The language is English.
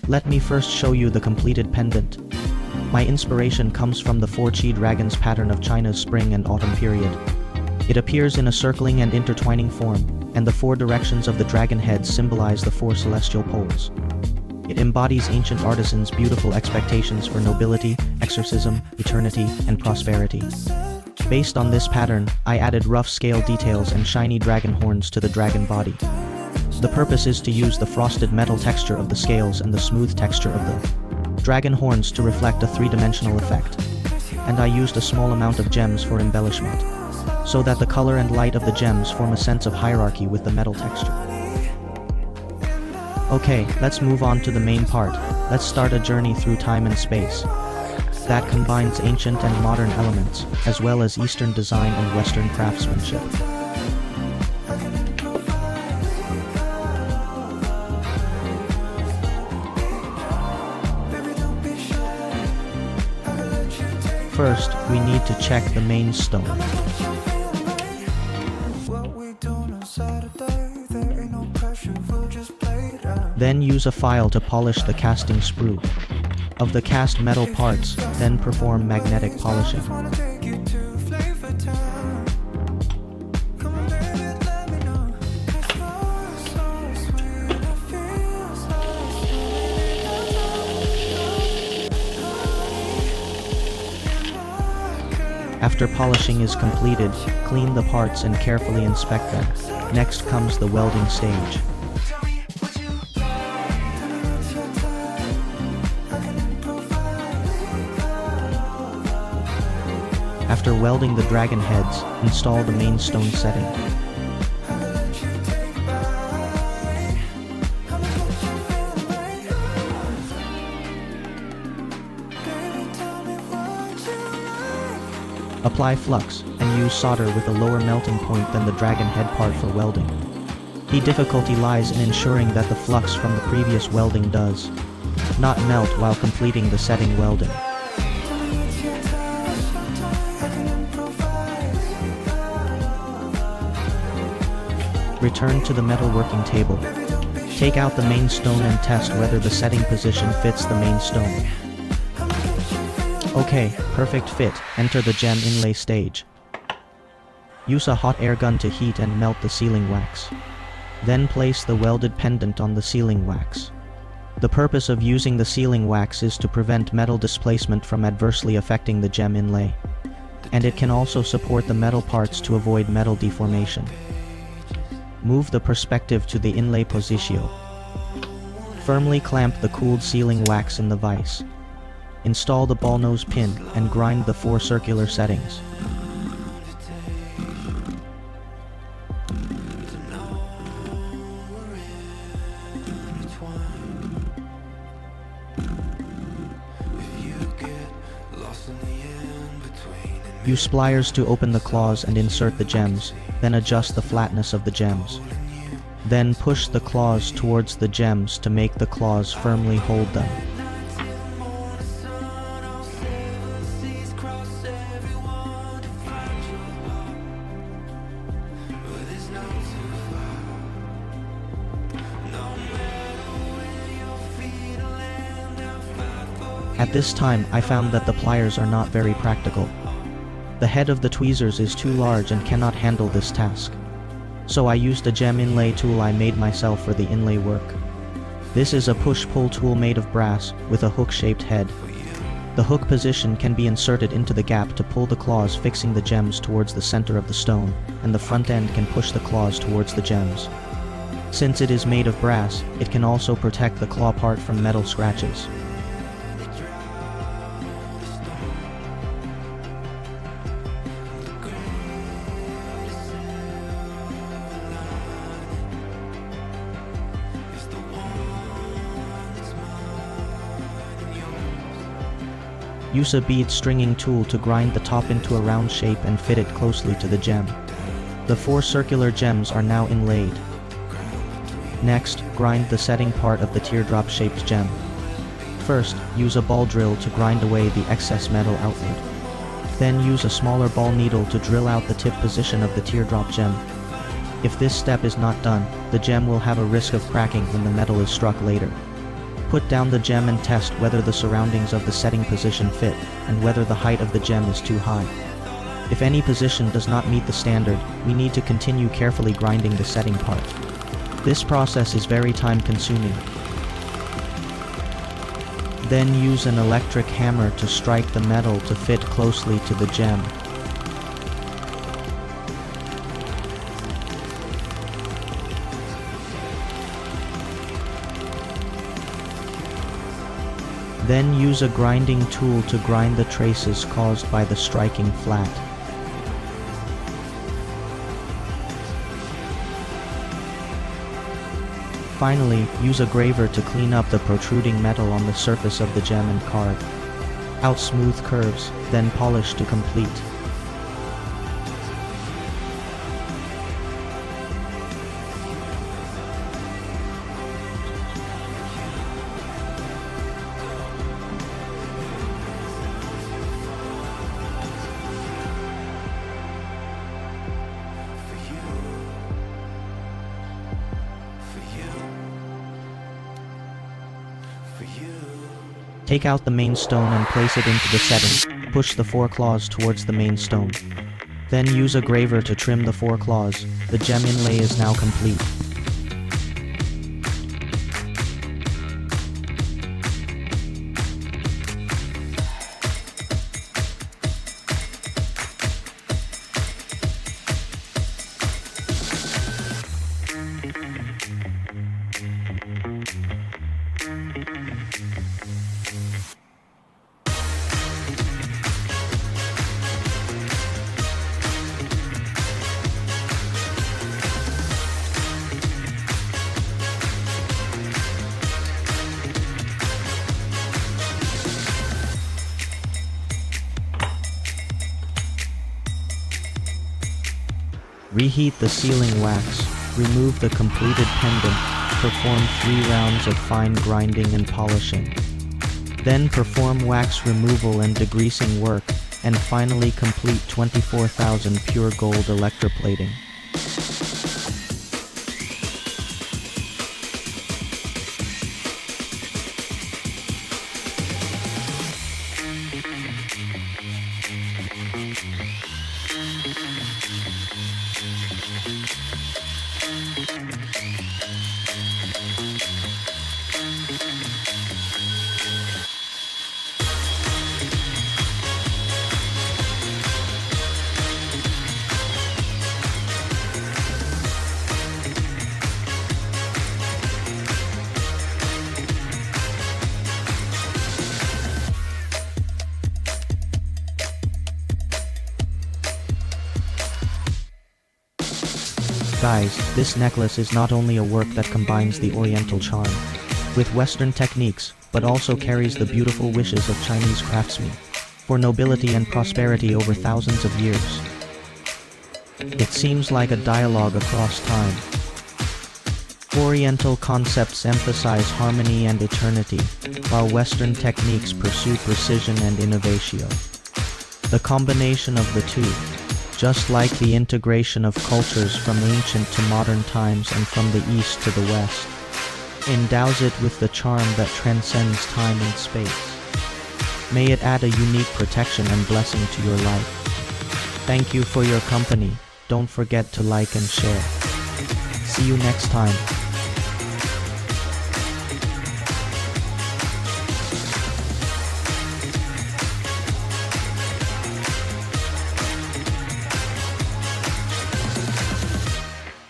Let me first show you the completed pendant. My inspiration comes from the 4 Qi dragons pattern of China's spring and autumn period. It appears in a circling and intertwining form, and the 4 directions of the dragon heads symbolize the 4 celestial poles. It embodies ancient artisans' beautiful expectations for nobility, exorcism, eternity, and prosperity. Based on this pattern, I added rough scale details and shiny dragon horns to the dragon body. The purpose is to use the frosted metal texture of the scales and the smooth texture of the dragon horns to reflect a 3-dimensional effect. And I used a small amount of gems for embellishment, so that the color and light of the gems form a sense of hierarchy with the metal texture. Okay, let's move on to the main part. Let's start a journey through time and space that combines ancient and modern elements, as well as Eastern design and Western craftsmanship. First, we need to check the main stone. Then use a file to polish the casting sprue of the cast metal parts, then perform magnetic polishing. After polishing is completed, clean the parts and carefully inspect them. Next comes the welding stage. After welding the dragon heads, install the main stone setting. Apply flux, and use solder with a lower melting point than the dragon head part for welding. The difficulty lies in ensuring that the flux from the previous welding does not melt while completing the setting welding. Return to the metalworking table. Take out the main stone and test whether the setting position fits the main stone. Okay, perfect fit. Enter the gem inlay stage. Use a hot air gun to heat and melt the sealing wax. Then place the welded pendant on the sealing wax. The purpose of using the sealing wax is to prevent metal displacement from adversely affecting the gem inlay. And it can also support the metal parts to avoid metal deformation. Move the perspective to the inlay positio. Firmly clamp the cooled sealing wax in the vise. Install the ball nose pin and grind the 4 circular settings. Use pliers to open the claws and insert the gems, then adjust the flatness of the gems. Then push the claws towards the gems to make the claws firmly hold them. At this time, I found that the pliers are not very practical. The head of the tweezers is too large and cannot handle this task. So I used a gem inlay tool I made myself for the inlay work. This is a push-pull tool made of brass with a hook-shaped head. The hook position can be inserted into the gap to pull the claws, fixing the gems towards the center of the stone, and the front end can push the claws towards the gems. Since it is made of brass, it can also protect the claw part from metal scratches. Use a bead stringing tool to grind the top into a round shape and fit it closely to the gem. The 4 circular gems are now inlaid. Next, grind the setting part of the teardrop-shaped gem. First, use a ball drill to grind away the excess metal outward. Then use a smaller ball needle to drill out the tip position of the teardrop gem. If this step is not done, the gem will have a risk of cracking when the metal is struck later. Put down the gem and test whether the surroundings of the setting position fit and whether the height of the gem is too high. If any position does not meet the standard, we need to continue carefully grinding the setting part. This process is very time-consuming. Then use an electric hammer to strike the metal to fit closely to the gem. Then use a grinding tool to grind the traces caused by the striking flat. Finally, use a graver to clean up the protruding metal on the surface of the gem and carve out smooth curves, then polish to complete. Take out the main stone and place it into the setting. Push the 4 claws towards the main stone. Then use a graver to trim the 4 claws. The gem inlay is now complete. Reheat the sealing wax, remove the completed pendant, perform 3 rounds of fine grinding and polishing. Then perform wax removal and degreasing work, and finally complete 24,000 pure gold electroplating. Guys, this necklace is not only a work that combines the Oriental charm with Western techniques, but also carries the beautiful wishes of Chinese craftsmen for nobility and prosperity over thousands of years. It seems like a dialogue across time. Oriental concepts emphasize harmony and eternity, while Western techniques pursue precision and innovation. The combination of the two, just like the integration of cultures from ancient to modern times and from the East to the West, endows it with the charm that transcends time and space. May it add a unique protection and blessing to your life. Thank you for your company. Don't forget to like and share. See you next time.